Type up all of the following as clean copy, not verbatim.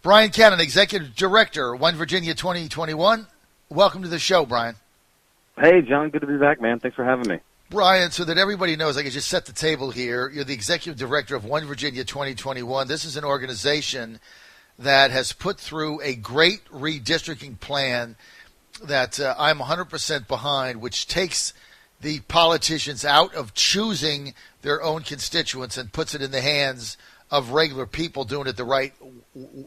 Brian Cannon, Executive Director, One Virginia 2021. Welcome to the show, Brian. Hey, John. Good to be back, man. Thanks for having me. Brian, so that everybody knows, I can just set the table here. You're the Executive Director of One Virginia 2021. This is an organization that has put through a great redistricting plan that I'm 100% behind, which takes the politicians out of choosing their own constituents and puts it in the hands of regular people doing it the right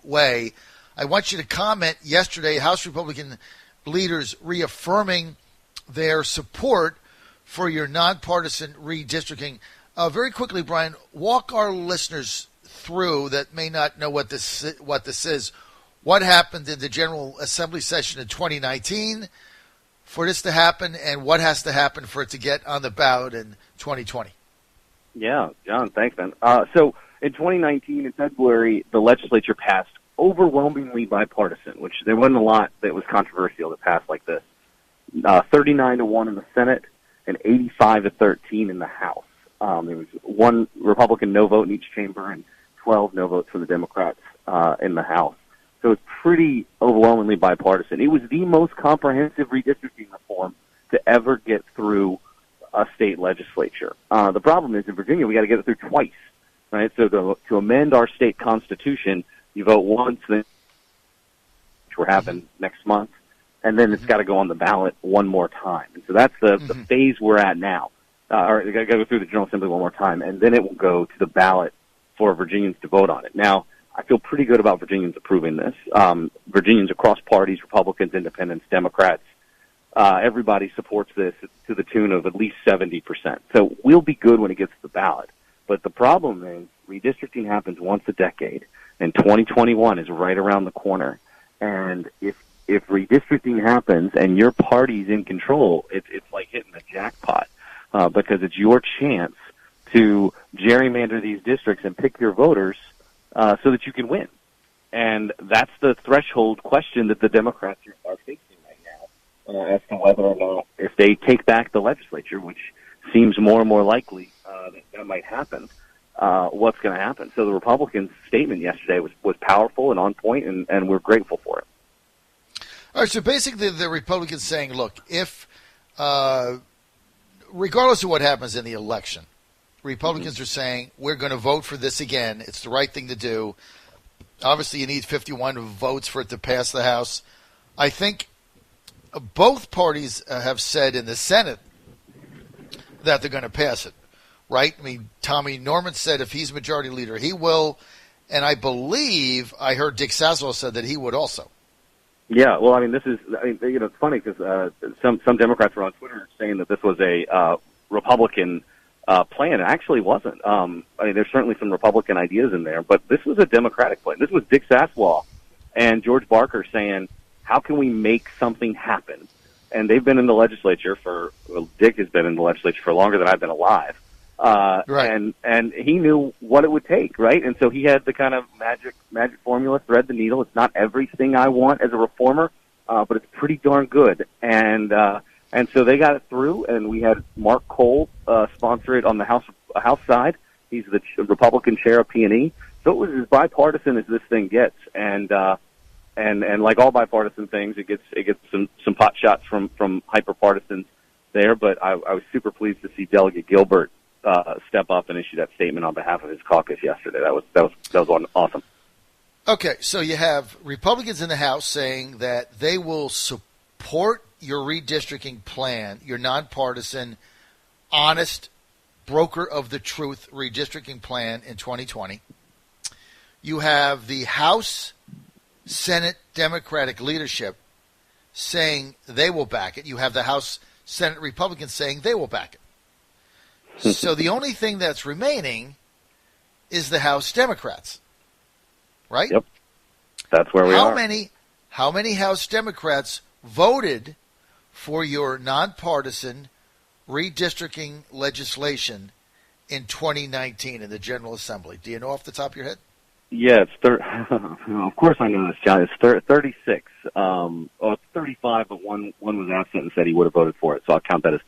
way. I want you to comment yesterday, House Republican leaders reaffirming their support for your nonpartisan redistricting. Very quickly, Brian, walk our listeners through that may not know what this is. What happened in the General Assembly session in 2019 for this to happen, and what has to happen for it to get on the ballot in 2020? Yeah, John, thanks, man. So in 2019, in February, the legislature passed overwhelmingly bipartisan, which there wasn't a lot that was controversial that passed like this. 39-1 in the Senate and 85-13 in the House. There was one Republican no vote in each chamber and 12 no votes for the Democrats in the House. So it's pretty overwhelmingly bipartisan. It was the most comprehensive redistricting reform to ever get through a state legislature. The problem is in Virginia, we got to get it through twice, right? So to amend our state constitution, you vote once, which we're having next month, and then it's got to go on the ballot one more time. And so that's the phase we're at now. Or you got to go through the General Assembly one more time, and then it will go to the ballot for Virginians to vote on it. Now, I feel pretty good about Virginians approving this. Virginians across parties, Republicans, Independents, Democrats, everybody supports this to the tune of at least 70%. So we'll be good when it gets to the ballot. But the problem is redistricting happens once a decade, and 2021 is right around the corner. And if redistricting happens and your party's in control, it's like hitting a jackpot because it's your chance to gerrymander these districts and pick your voters so that you can win. And that's the threshold question that the Democrats are facing right now as to whether or not, if they take back the legislature, which seems more and more likely that might happen, what's going to happen. So the Republicans' statement yesterday was powerful and on point, and we're grateful for it. All right, so basically the Republicans saying, look, if regardless of what happens in the election, Republicans are saying, we're going to vote for this again. It's the right thing to do. Obviously, you need 51 votes for it to pass the House. I think both parties have said in the Senate that they're going to pass it, right? I mean, Tommy Norman said if he's majority leader, he will. And I believe I heard Dick Saswell said that he would also. Yeah, well, I mean, it's funny because some Democrats were on Twitter saying that this was a Republican plan. It actually wasn't. I mean, there's certainly some Republican ideas in there, but this was a Democratic plan. This was Dick Saswell and George Barker saying, how can we make something happen? And they've been in the legislature Dick has been in the legislature for longer than I've been alive. Right. And he knew what it would take, right? And so he had the kind of magic formula, thread the needle. It's not everything I want as a reformer, but it's pretty darn good. And so they got it through, and we had Mark Cole sponsor it on the House side. He's the Republican chair of P&E. So it was as bipartisan as this thing gets. And like all bipartisan things, it gets some pot shots from hyper-partisans there. But I was super pleased to see Delegate Gilbert step up and issue that statement on behalf of his caucus yesterday. That was awesome. Okay, so you have Republicans in the House saying that they will support your redistricting plan, your nonpartisan, honest, broker of the truth redistricting plan in 2020. You have the House, Senate Democratic leadership saying they will back it. You have the House, Senate Republicans saying they will back it. So the only thing that's remaining is the House Democrats, right? Yep, that's where we are. How many House Democrats voted for your nonpartisan redistricting legislation in 2019 in the General Assembly? Do you know off the top of your head? Yeah, of course I know this, John. It's 36. It's 35, but one was absent and said he would have voted for it, so I'll count that as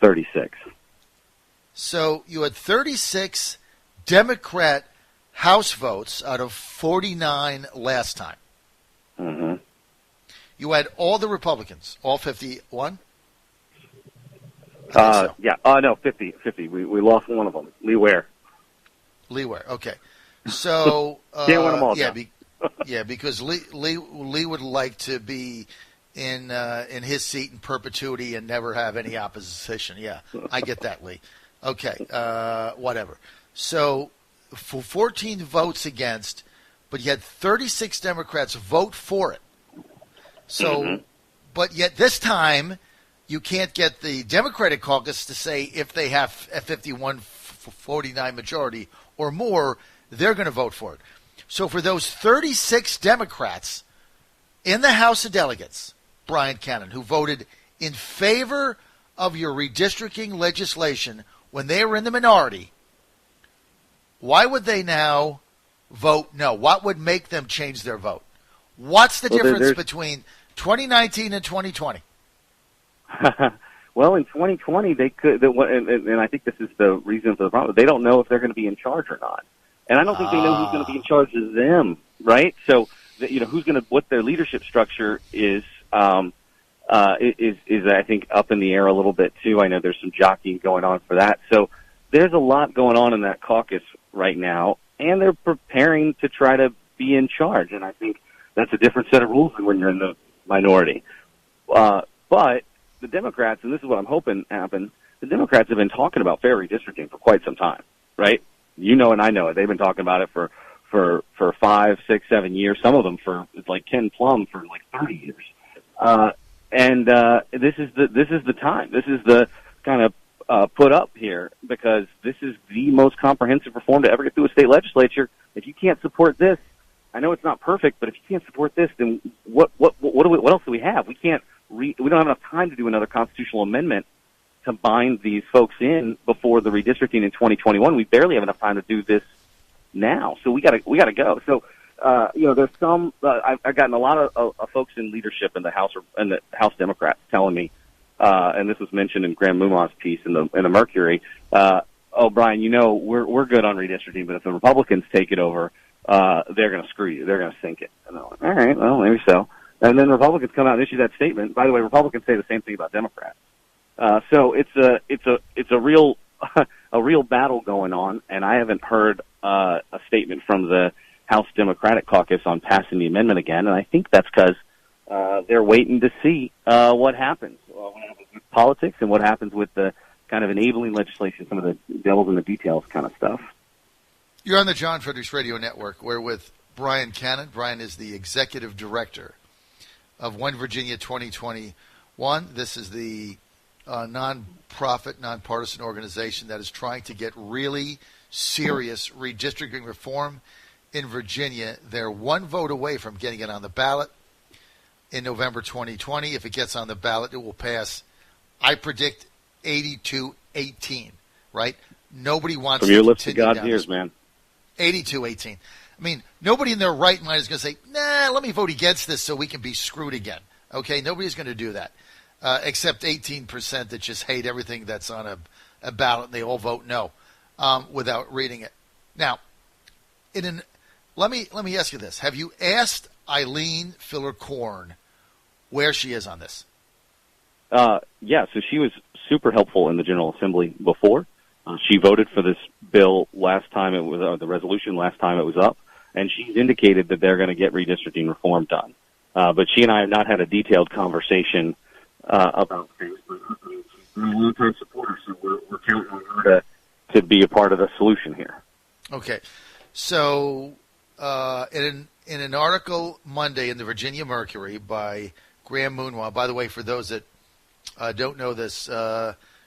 36. So you had 36 Democrat House votes out of 49 last time. Mm-hmm. You had all the Republicans, all 51? So. Yeah. No, 50. We lost one of them. Lee Ware. Okay. So can't win them all. Because Lee would like to be in his seat in perpetuity and never have any opposition. Yeah, I get that, Lee. Okay, whatever. So, for 14 votes against, but you had 36 Democrats vote for it. So, but yet this time, you can't get the Democratic caucus to say if they have a 51-49 majority or more, they're going to vote for it. So for those 36 Democrats in the House of Delegates, Brian Cannon, who voted in favor of your redistricting legislation when they were in the minority, why would they now vote no? What would make them change their vote? What's the difference between 2019 and 2020? Well, in 2020, they could, and I think this is the reason for the problem. They don't know if they're going to be in charge or not, and I don't think they know who's going to be in charge of them, right? So, who's going to, what their leadership structure is I think up in the air a little bit too. I know there's some jockeying going on for that. So there's a lot going on in that caucus right now, and they're preparing to try to be in charge. And I think that's a different set of rules than when you're in the minority. But the Democrats, and this is what I'm hoping happens, the Democrats have been talking about fair redistricting for quite some time, right? You know, and I know it. They've been talking about it for 5, 6, 7 years. Some of them for like Ken Plum for like 30 years. This is the time. This is the kind of put up here, because this is the most comprehensive reform to ever get through a state legislature. If you can't support this, I know it's not perfect, but if you can't support this, then what else do we have? We don't have enough time to do another constitutional amendment to bind these folks in before the redistricting in 2021. We barely have enough time to do this now, so we gotta go. So, there's some. I've gotten a lot of folks in leadership in the House Democrats telling me, and this was mentioned in Graham Mumaw's piece in the Mercury. Oh, Brian, we're good on redistricting, but if the Republicans take it over, they're going to screw you. They're going to sink it. And I'm like, all right, well, maybe so. And then Republicans come out and issue that statement. By the way, Republicans say the same thing about Democrats. So it's a real a real battle going on, and I haven't heard a statement from the House Democratic caucus on passing the amendment again, and I think that's because they're waiting to see what happens with politics and what happens with the kind of enabling legislation, some of the devils in the details kind of stuff. You're on the John Fredericks Radio Network. We're with Brian Cannon. Brian is the executive director of One Virginia 2021. This is the non-profit, non-partisan organization that is trying to get really serious redistricting reform in Virginia. They're one vote away from getting it on the ballot in November 2020. If it gets on the ballot, it will pass, I predict, 82-18, right? Nobody wants from your lips to God's ears, man. 82-18. I mean, nobody in their right mind is going to say, nah, let me vote against this so we can be screwed again. Okay, nobody's going to do that, except 18% that just hate everything that's on a ballot, and they all vote no without reading it. Now, let me ask you this. Have you asked Eileen Filler-Korn where she is on this? Yeah, so she was super helpful in the General Assembly before. She voted for this bill last time it was, the resolution last time it was up, and she's indicated that they're going to get redistricting reform done. But she and I have not had a detailed conversation about things. But she's a long-time supporter, so we're counting on her to be a part of the solution here. Okay. So in an article Monday in the Virginia Mercury by Graham Moonwell, by the way, for those that don't know this,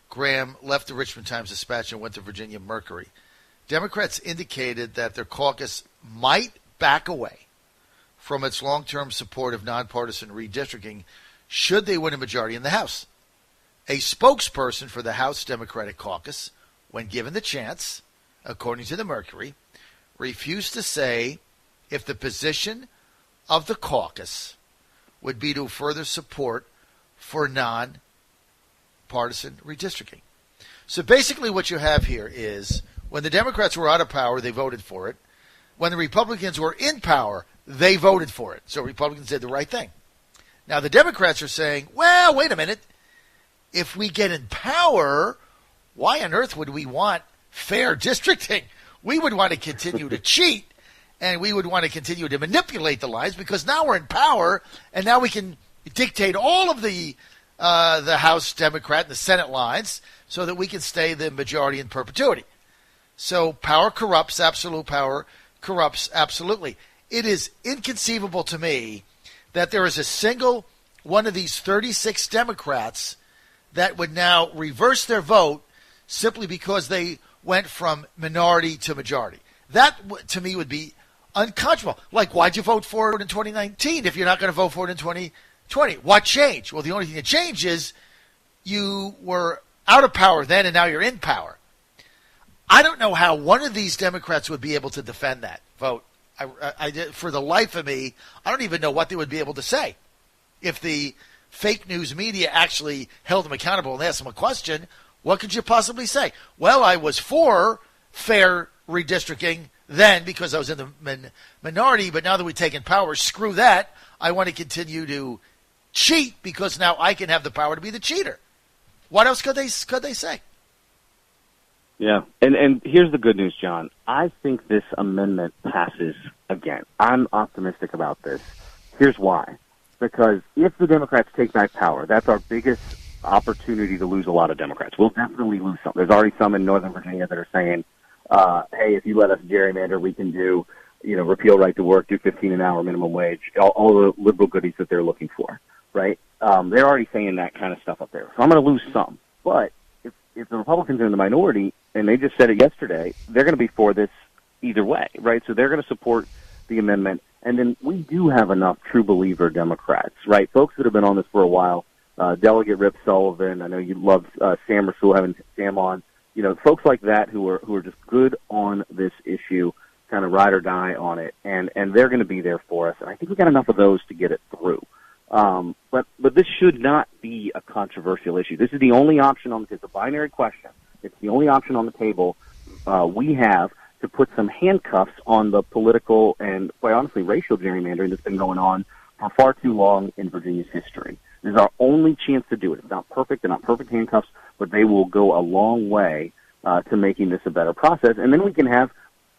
Graham left the Richmond Times-Dispatch and went to Virginia Mercury. Democrats indicated that their caucus might back away from its long-term support of nonpartisan redistricting should they win a majority in the House. A spokesperson for the House Democratic caucus, when given the chance, according to the Mercury, refused to say if the position of the caucus would be to further support for non-partisan redistricting. So basically what you have here is when the Democrats were out of power, they voted for it. when the Republicans were in power, they voted for it. So Republicans did the right thing. Now the Democrats are saying, well, wait a minute. If we get in power, why on earth would we want fair districting? We would want to continue to cheat, and we would want to continue to manipulate the lines because now we're in power, and now we can dictate all of the House Democrat and the Senate lines so that we can stay the majority in perpetuity. So power corrupts, absolute power corrupts absolutely. It is inconceivable to me that there is a single one of these 36 Democrats that would now reverse their vote simply because they went from minority to majority. That, to me, would be unconscionable. Like, why'd you vote for it in 2019 if you're not going to vote for it in 2020? What changed? Well, the only thing that changed is you were out of power then and now you're in power. I don't know how one of these Democrats would be able to defend that vote. For the life of me, I don't even know what they would be able to say. If the fake news media actually held them accountable and asked them a question, what could you possibly say? Well, I was for fair redistricting then because I was in the minority, but now that we've taken power, screw that. I want to continue to cheat because now I can have the power to be the cheater. What else could they say? Yeah, and here's the good news, John. I think this amendment passes again. I'm optimistic about this. Here's why. Because if the Democrats take back power, that's our biggest opportunity to lose a lot of Democrats. We'll definitely lose some. There's already some in Northern Virginia that are saying, hey, if you let us gerrymander, we can do, repeal right to work, do 15 an hour minimum wage, all the liberal goodies that they're looking for, right? They're already saying that kind of stuff up there. So I'm going to lose some. But if the Republicans are in the minority, and they just said it yesterday, they're going to be for this either way, right? So they're going to support the amendment. And then we do have enough true believer Democrats, right? Folks that have been on this for a while, Delegate Rip Sullivan, I know you love Sam Rasul, having Sam on, folks like that who are just good on this issue, kind of ride or die on it, and they're going to be there for us. And I think we got enough of those to get it through. But this should not be a controversial issue. This is the only option on the table. It's a binary question. It's the only option on the table we have to put some handcuffs on the political and, quite honestly, racial gerrymandering that's been going on for far too long in Virginia's history. This is our only chance to do it. It's not perfect. They're not perfect handcuffs, but they will go a long way to making this a better process. And then we can have,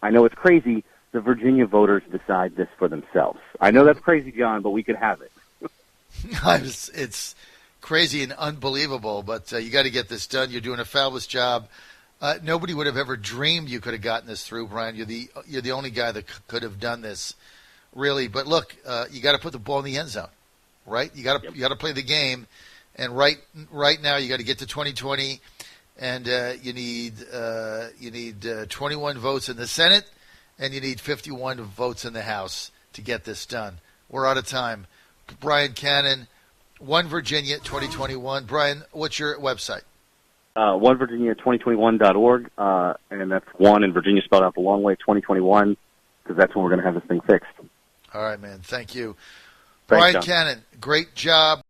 I know it's crazy, the Virginia voters decide this for themselves. I know that's crazy, John, but we could have it. It's crazy and unbelievable, but you got to get this done. You're doing a fabulous job. Nobody would have ever dreamed you could have gotten this through, Brian. You're the only guy that could have done this, really. But look, you got to put the ball in the end zone, right? You got to play the game, and right now you got to get to 2020, and you need 21 votes in the Senate, and you need 51 votes in the House to get this done. We're out of time. Brian Cannon, One Virginia 2021. Brian, what's your website? OneVirginia2021.org, and that's one in Virginia spelled out the long way, 2021, because that's when we're going to have this thing fixed. All right, man. Thank you. Thanks, Brian John. Cannon, great job.